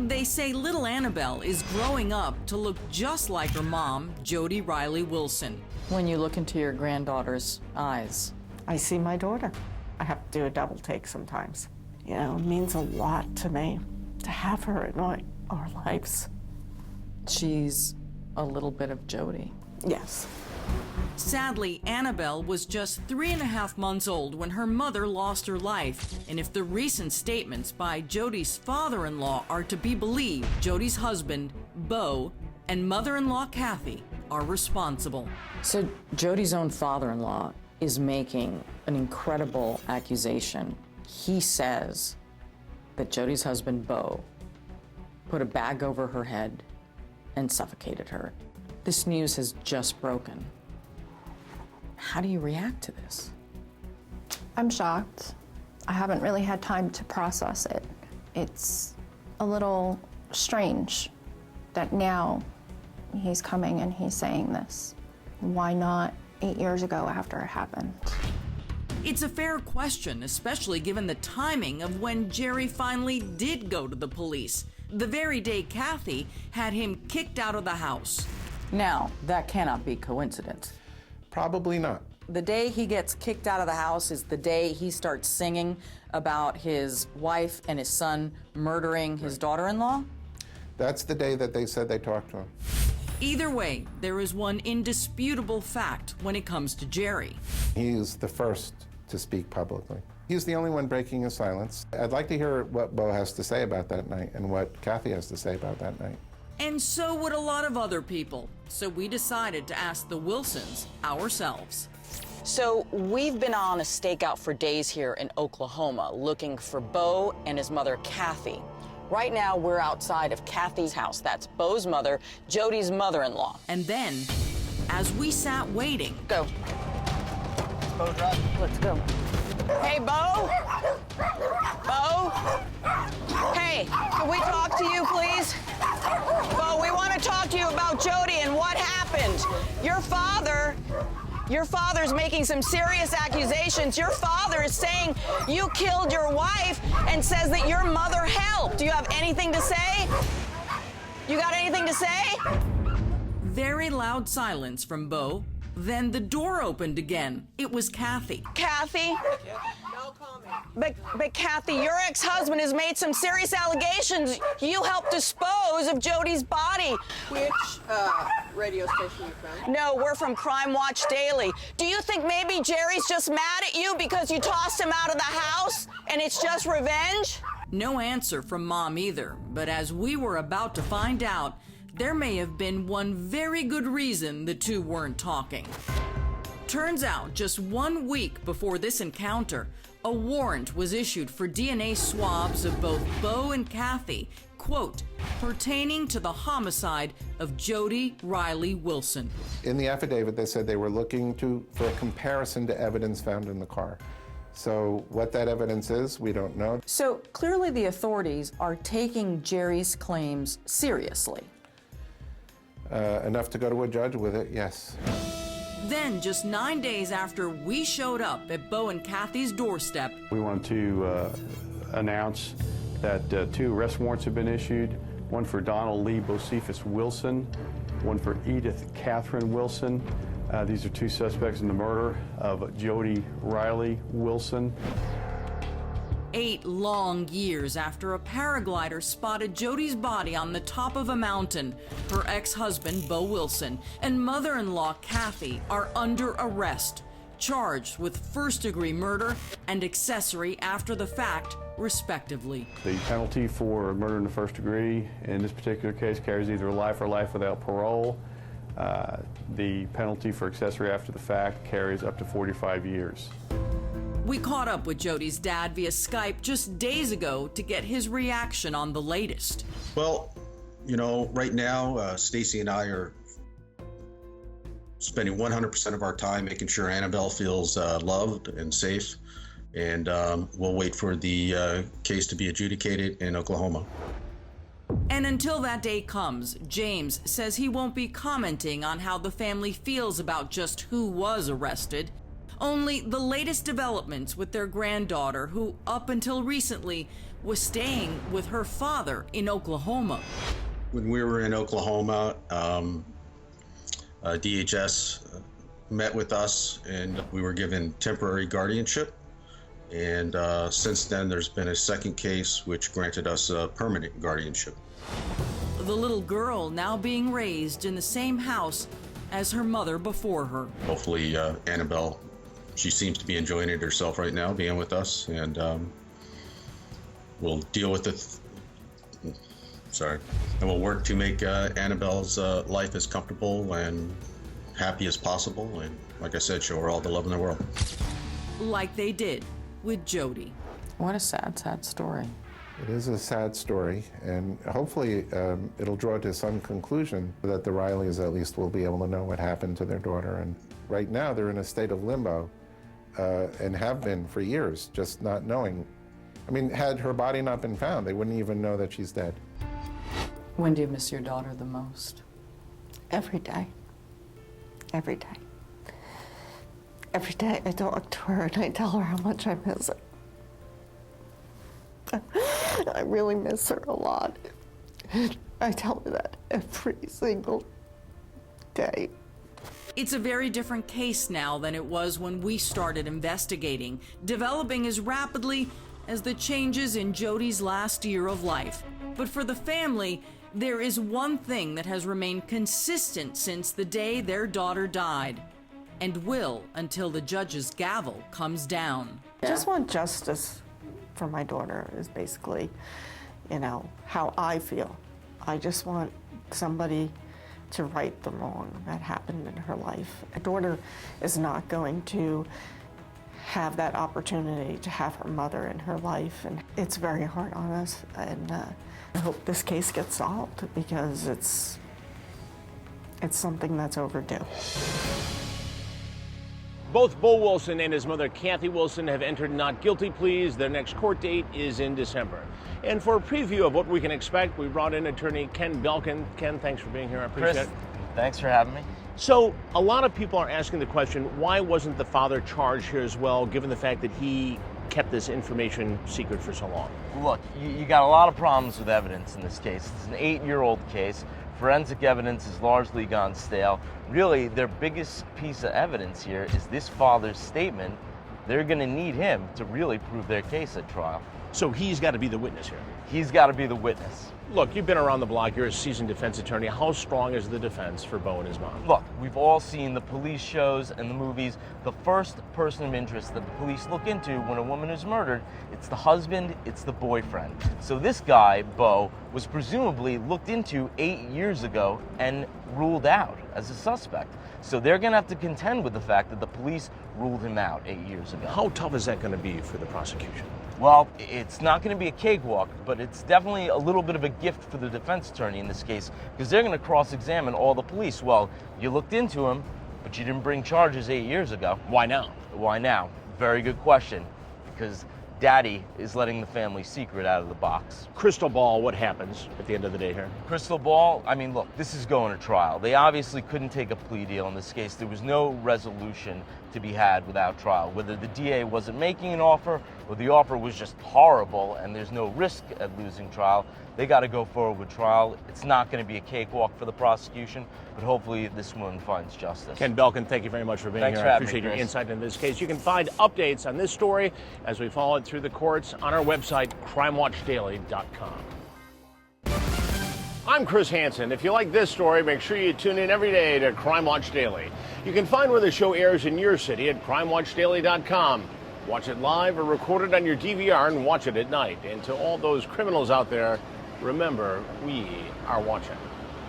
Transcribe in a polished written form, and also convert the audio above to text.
They say little Annabelle is growing up to look just like her mom, Jody Rilee-Wilson. When you look into your granddaughter's eyes, I see my daughter. I have to do a double take sometimes. You know, it means a lot to me to have her in our lives. she's a little bit of Jody. Yes. Sadly, Annabelle was just 3.5 months old when her mother lost her life. And if the recent statements by Jody's father-in-law are to be believed, Jody's husband, Bo, and mother-in-law, Kathy, are responsible. So Jody's own father-in-law is making an incredible accusation. He says that Jody's husband, Bo, put a bag over her head and suffocated her. This news has just broken. How do you react to this? I'm shocked. I haven't really had time to process it. It's a little strange that now he's coming and he's saying this. Why not 8 years ago after it happened? It's a fair question, especially given the timing of when Jerry finally did go to the police, the very day Kathy had him kicked out of the house. Now, that cannot be coincidence. Probably not. The day he gets kicked out of the house is the day he starts singing about his wife and his son murdering his daughter-in-law? That's the day that they said they talked to him. Either way, there is one indisputable fact when it comes to Jerry. He's the first to speak publicly. He's the only one breaking his silence. I'd like to hear what Bo has to say about that night and what Kathy has to say about that night. And so would a lot of other people. So we decided to ask the Wilsons ourselves. So we've been on a stakeout for days here in Oklahoma looking for Bo and his mother, Kathy. Right now, we're outside of Kathy's house. That's Bo's mother, Jody's mother-in-law. And then, as we sat waiting, Go. Bo, drop. Let's go. Hey, Bo? Bo? Hey, can we talk to you, please? Bo, we want to talk to you about Jody and what happened. Your father's making some serious accusations. Your father is saying you killed your wife and says that your mother helped. Do you have anything to say? You got anything to say? very loud silence from Bo. Then the door opened again. It was Kathy. Kathy? No comment. But Kathy, your ex-husband has made some serious allegations. You helped dispose of Jody's body. Which radio station you from? No, we're from Crime Watch Daily. Do you think maybe Jerry's just mad at you because you tossed him out of the house and it's just revenge? No answer from Mom either, but as we were about to find out, there may have been one very good reason the two weren't talking. Turns out, just 1 week before this encounter, a warrant was issued for DNA swabs of both Bo and Kathy, quote, pertaining to the homicide of Jody Rilee-Wilson. In the affidavit, they said they were looking for a comparison to evidence found in the car. So what that evidence is, we don't know. So clearly the authorities are taking Jerry's claims seriously. Enough to go to a judge with it, yes. Then, just 9 days after we showed up at Bo and Kathy's doorstep, we wanted to announce that 2 arrest warrants have been issued, one for Donald Lee Bocephus Wilson, one for Edith Catherine Wilson. These are 2 suspects in the murder of Jody Rilee-Wilson. 8 long years after a paraglider spotted Jody's body on the top of a mountain, her ex-husband, Bo Wilson, and mother-in-law, Kathy, are under arrest, charged with first-degree murder and accessory after the fact, respectively. The penalty for murder in the first degree in this particular case carries either life or life without parole. The penalty for accessory after the fact carries up to 45 years. We caught up with Jody's dad via Skype just days ago to get his reaction on the latest. Well, you know, right now, Stacy and I are spending 100% of our time making sure Annabelle feels loved and safe, and we'll wait for the case to be adjudicated in Oklahoma. And until that day comes, James says he won't be commenting on how the family feels about just who was arrested. Only the latest developments with their granddaughter, who up until recently was staying with her father in Oklahoma. When we were in Oklahoma, DHS met with us and we were given temporary guardianship. And since then, there's been a second case which granted us permanent guardianship. The little girl now being raised in the same house as her mother before her. Hopefully, Annabelle, she seems to be enjoying it herself right now, being with us, and we'll deal with it. And we'll work to make Annabelle's life as comfortable and happy as possible. And like I said, show her all the love in the world. Like they did with Jody. What a sad, sad story. It is a sad story, and hopefully it'll draw to some conclusion that the Rileys at least will be able to know what happened to their daughter. And right now they're in a state of limbo and have been for years, just not knowing. I mean, had her body not been found, they wouldn't even know that she's dead. When do you miss your daughter the most? Every day. Every day. Every day I talk to her and I tell her how much I miss her. I really miss her a lot. I tell her that every single day. It's a very different case now than it was when we started investigating, developing as rapidly as the changes in Jody's last year of life. But for the family, there is one thing that has remained consistent since the day their daughter died, and will until the judge's gavel comes down. I just want justice for my daughter is basically, how I feel. I just want somebody to right the wrong that happened in her life. My daughter is not going to have that opportunity to have her mother in her life, and it's very hard on us, and I hope this case gets solved because it's something that's overdue. Both Bo Wilson and his mother, Kathy Wilson, have entered not guilty pleas. Their next court date is in December. And for a preview of what we can expect, we brought in attorney Ken Belkin. Ken, thanks for being here. I appreciate it. Thanks for having me. So, a lot of people are asking the question, why wasn't the father charged here as well, given the fact that he kept this information secret for so long? Look, you got a lot of problems with evidence in this case. It's an 8-year-old case. Forensic evidence is largely gone stale. Really, their biggest piece of evidence here is this father's statement. They're going to need him to really prove their case at trial. So he's got to be the witness here? He's got to be the witness. Look, you've been around the block. You're a seasoned defense attorney. How strong is the defense for Bo and his mom? Look, we've all seen the police shows and the movies. The first person of interest that the police look into when a woman is murdered, it's the husband, it's the boyfriend. So this guy, Bo, was presumably looked into 8 years ago and ruled out as a suspect. So they're going to have to contend with the fact that the police ruled him out 8 years ago. How tough is that going to be for the prosecution? Well, it's not going to be a cakewalk, but it's definitely a little bit of a gift for the defense attorney in this case, because they're going to cross-examine all the police. Well, you looked into him, but you didn't bring charges 8 years ago. Why now? Why now? Very good question, because Daddy is letting the family secret out of the box. Crystal ball, what happens at the end of the day here? Crystal ball, I mean, look, this is going to trial. They obviously couldn't take a plea deal in this case. There was no resolution to be had without trial. Whether the DA wasn't making an offer or the offer was just horrible and there's no risk at losing trial, they got to go forward with trial. It's not going to be a cakewalk for the prosecution, but hopefully this one finds justice. Ken Belkin, thank you very much for being Thanks here. for I having me, appreciate your Chris. insight into this case. You can find updates on this story as we follow it through the courts on our website, crimewatchdaily.com. I'm Chris Hansen. If you like this story, make sure you tune in every day to Crime Watch Daily. You can find where the show airs in your city at crimewatchdaily.com. Watch it live or record it on your DVR and watch it at night. And to all those criminals out there, remember, we are watching.